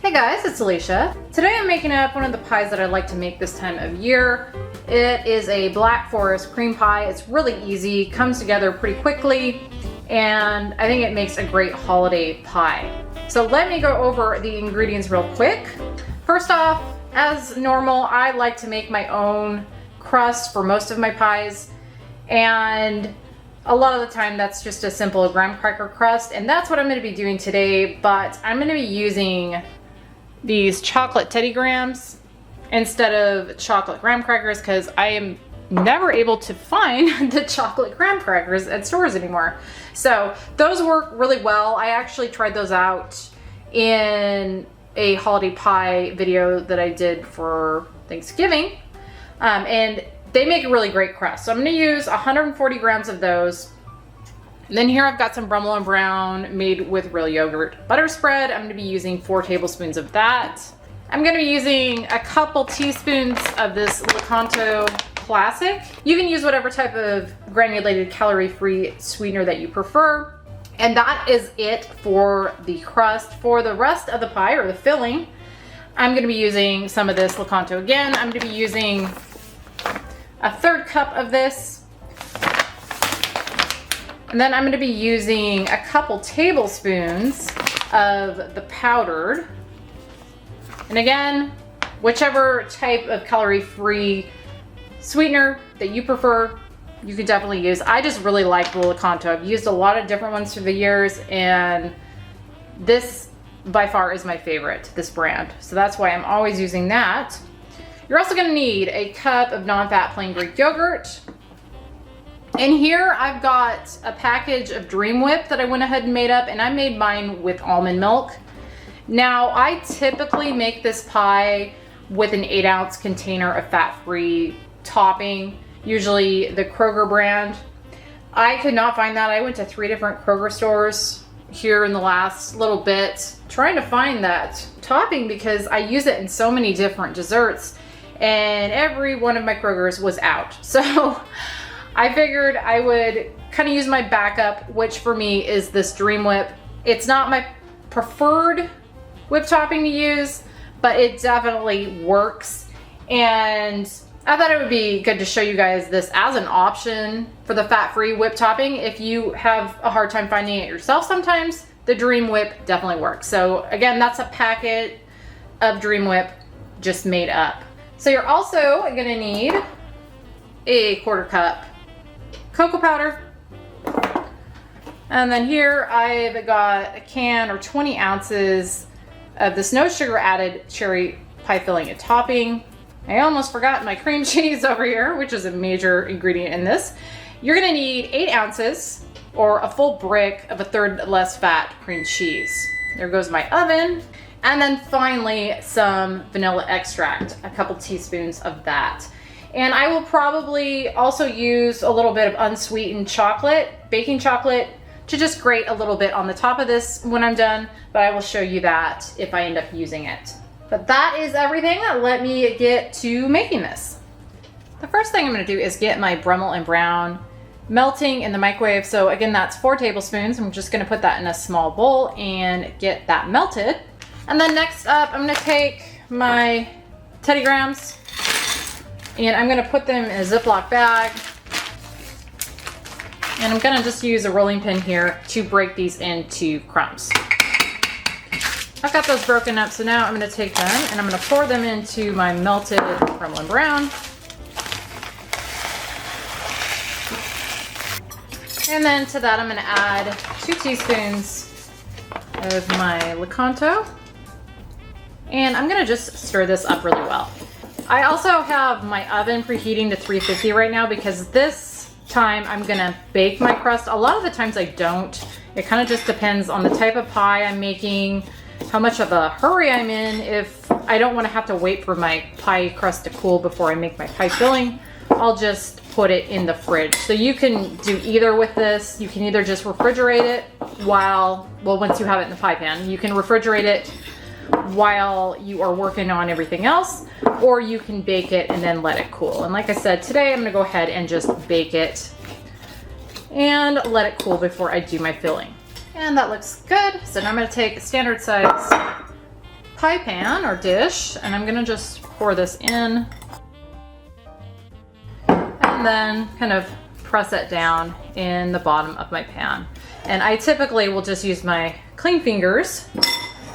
Hey guys, it's Alicia. Today I'm making up one of the pies that I like to make this time of year. It is a Black Forest cream pie. It's really easy, comes together pretty quickly, and I think it makes a great holiday pie. So let me go over the ingredients real quick. First off, as normal, I like to make my own crust for most of my pies, and a lot of the time that's just a simple graham cracker crust, and that's what I'm going to be doing today, but I'm going to be using these chocolate Teddy Grahams instead of chocolate graham crackers because I am never able to find the chocolate graham crackers at stores anymore. So those work really well. I actually tried those out in a holiday pie video that I did for Thanksgiving, and they make a really great crust. So I'm going to use 140 grams of those. And then here I've got some Brummel Brown made with real yogurt butter spread. I'm going to be using 4 tablespoons of that. I'm going to be using a couple teaspoons of this Lakanto Classic. You can use whatever type of granulated calorie-free sweetener that you prefer. And that is it for the crust. For the rest of the pie, or the filling, I'm going to be using some of this Lakanto again. I'm going to be using a 1/3 cup of this. And then I'm going to be using a couple tablespoons of the powdered. And again, whichever type of calorie-free sweetener that you prefer, you can definitely use. I just really like the Lakanto. I've used a lot of different ones through the years, and this by far is my favorite, this brand. So that's why I'm always using that. You're also going to need a cup of non-fat plain Greek yogurt. And here I've got a package of Dream Whip that I went ahead and made up, and I made mine with almond milk. Now I typically make this pie with an 8-ounce container of fat-free topping, usually the Kroger brand. I could not find that. I went to 3 different Kroger stores here in the last little bit trying to find that topping because I use it in so many different desserts, and every one of my Krogers was out. So I figured I would kind of use my backup, which for me is this Dream Whip. It's not my preferred whip topping to use, but it definitely works. And I thought it would be good to show you guys this as an option for the fat-free whip topping. If you have a hard time finding it yourself sometimes, the Dream Whip definitely works. So again, that's a packet of Dream Whip just made up. So you're also gonna need a 1/4 cup cocoa powder. And then here I've got a can or 20 ounces of this no sugar added cherry pie filling and topping. I almost forgot my cream cheese over here, which is a major ingredient in this. You're gonna need 8 ounces or a full brick of a 1/3 less fat cream cheese. There goes my oven. And then finally some vanilla extract, a couple teaspoons of that. And I will probably also use a little bit of unsweetened chocolate, baking chocolate, to just grate a little bit on the top of this when I'm done, but I will show you that if I end up using it. But that is everything. Let me get to making this. The first thing I'm going to do is get my Brummel Brown melting in the microwave. So again, that's 4 tablespoons. I'm just going to put that in a small bowl and get that melted. And then next up, I'm going to take my Teddy Grahams, and I'm going to put them in a Ziploc bag. And I'm going to just use a rolling pin here to break these into crumbs. I've got those broken up, so now I'm going to take them and I'm going to pour them into my melted Brummel Brown. And then to that I'm going to add 2 teaspoons of my Lakanto. And I'm going to just stir this up really well. I also have my oven preheating to 350 right now because this time I'm gonna bake my crust. A lot of the times I don't. It kind of just depends on the type of pie I'm making, how much of a hurry I'm in. If I don't want to have to wait for my pie crust to cool before I make my pie filling, I'll just put it in the fridge. So you can do either with this. You can either just refrigerate it once you have it in the pie pan, you can refrigerate it while you are working on everything else, or you can bake it and then let it cool. And like I said, today I'm gonna go ahead and just bake it and let it cool before I do my filling. And that looks good. So now I'm gonna take a standard size pie pan or dish, and I'm gonna just pour this in and then kind of press it down in the bottom of my pan. And I typically will just use my clean fingers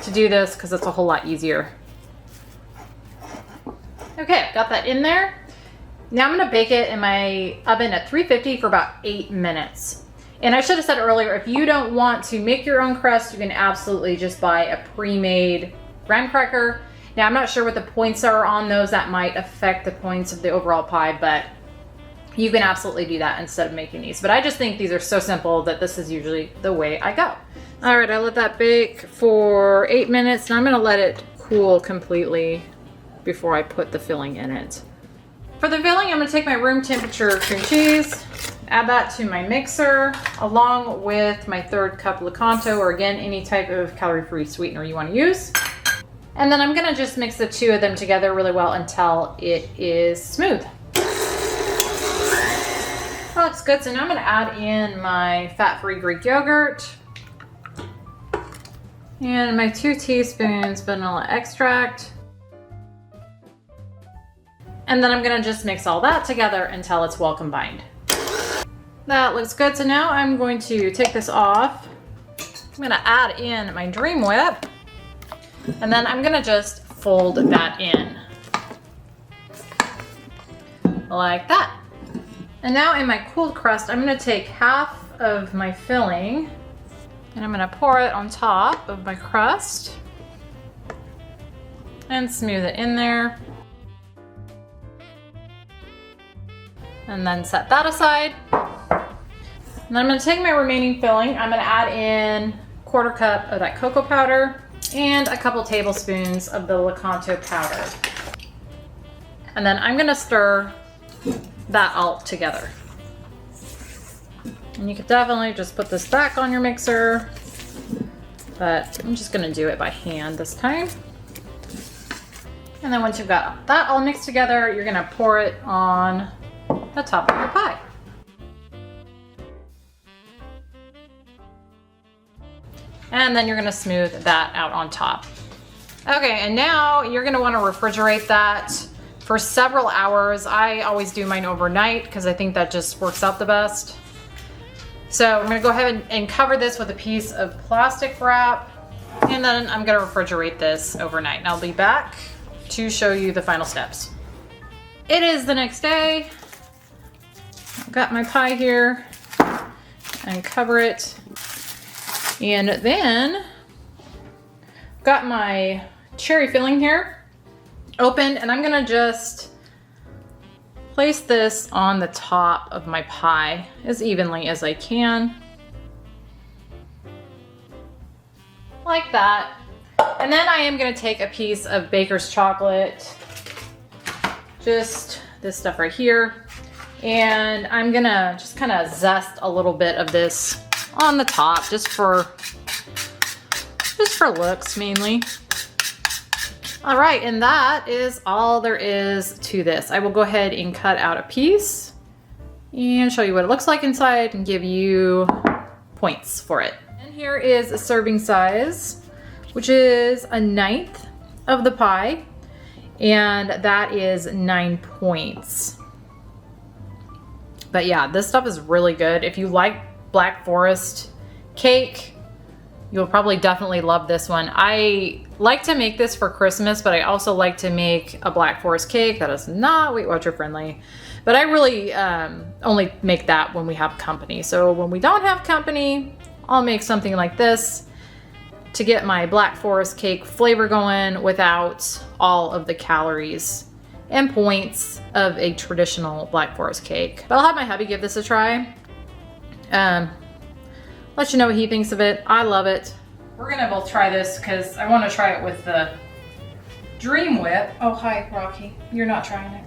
to do this because it's a whole lot easier. Okay, I've got that in there. Now I'm gonna bake it in my oven at 350 for about 8 minutes. And I should have said earlier, if you don't want to make your own crust, you can absolutely just buy a pre-made graham cracker. Now I'm not sure what the points are on those. That might affect the points of the overall pie, but you can absolutely do that instead of making these. But I just think these are so simple that this is usually the way I go. All right, I let that bake for 8 minutes, and I'm gonna let it cool completely before I put the filling in it. For the filling, I'm gonna take my room temperature cream cheese, add that to my mixer, along with my 1/3 cup Lakanto, or again, any type of calorie-free sweetener you wanna use. And then I'm gonna just mix the two of them together really well until it is smooth. That looks good. So now I'm gonna add in my fat-free Greek yogurt and my 2 teaspoons vanilla extract. And then I'm gonna just mix all that together until it's well combined. That looks good. So now I'm going to take this off. I'm gonna add in my Dream Whip, and then I'm gonna just fold that in like that. And now in my cooled crust, I'm gonna take half of my filling and I'm gonna pour it on top of my crust and smooth it in there. And then set that aside. And then I'm gonna take my remaining filling. I'm gonna add in 1/4 cup of that cocoa powder and a couple tablespoons of the Lakanto powder. And then I'm gonna stir that all together. And you could definitely just put this back on your mixer, but I'm just gonna do it by hand this time. And then once you've got that all mixed together, you're gonna pour it on the top of your pie. And then you're gonna smooth that out on top. Okay, and now you're gonna wanna refrigerate that for several hours. I always do mine overnight because I think that just works out the best. So I'm gonna go ahead and cover this with a piece of plastic wrap, and then I'm gonna refrigerate this overnight. And I'll be back to show you the final steps. It is the next day. I've got my pie here and cover it. And then got my cherry filling here opened, and I'm gonna just place this on the top of my pie as evenly as I can. Like that. And then I am gonna take a piece of baker's chocolate, just this stuff right here, and I'm gonna just kind of zest a little bit of this on the top, just for looks mainly. All right, and that is all there is to this. I will go ahead and cut out a piece and show you what it looks like inside and give you points for it. And here is a serving size, which is 1/9 of the pie, and that is 9 points. But yeah, this stuff is really good. If you like Black Forest cake, you'll probably definitely love this one. I like to make this for Christmas, but I also like to make a Black Forest cake that is not Weight Watcher friendly. But I really only make that when we have company. So when we don't have company, I'll make something like this to get my Black Forest cake flavor going without all of the calories and points of a traditional Black Forest cake. But I'll have my hubby give this a try. Let you know what he thinks of it. I love it. We're gonna both try this because I want to try it with the Dream Whip. Oh, hi, Rocky. You're not trying it.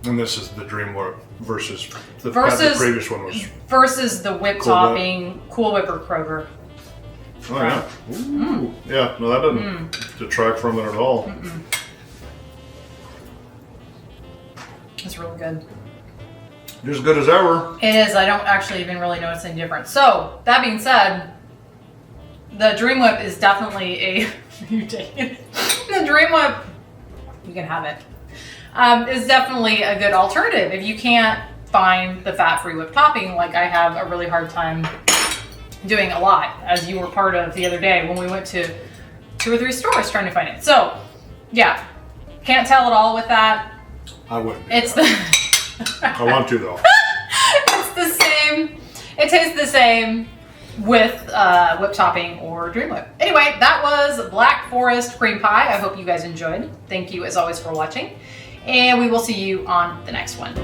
And this is the Dream Whip versus the previous one was versus the whip Cool topping Whip. Cool Whip or Kroger. Oh yeah. Ooh. Yeah, no, that doesn't detract from it at all. It's really good. Just as good as ever. It is. I don't actually even really notice any difference. So, that being said, the Dream Whip is definitely a... you take it. The Dream Whip, you can have it, is definitely a good alternative. If you can't find the fat-free whipped topping, like I have a really hard time doing a lot, as you were part of the other day when we went to 2 or 3 stores trying to find it. So, yeah, can't tell at all with that. I wouldn't. It's the... I want to though. It's the same. It tastes the same with whipped topping or Dream Whip. Anyway, that was Black Forest cream pie. I hope you guys enjoyed. Thank you as always for watching, and we will see you on the next one.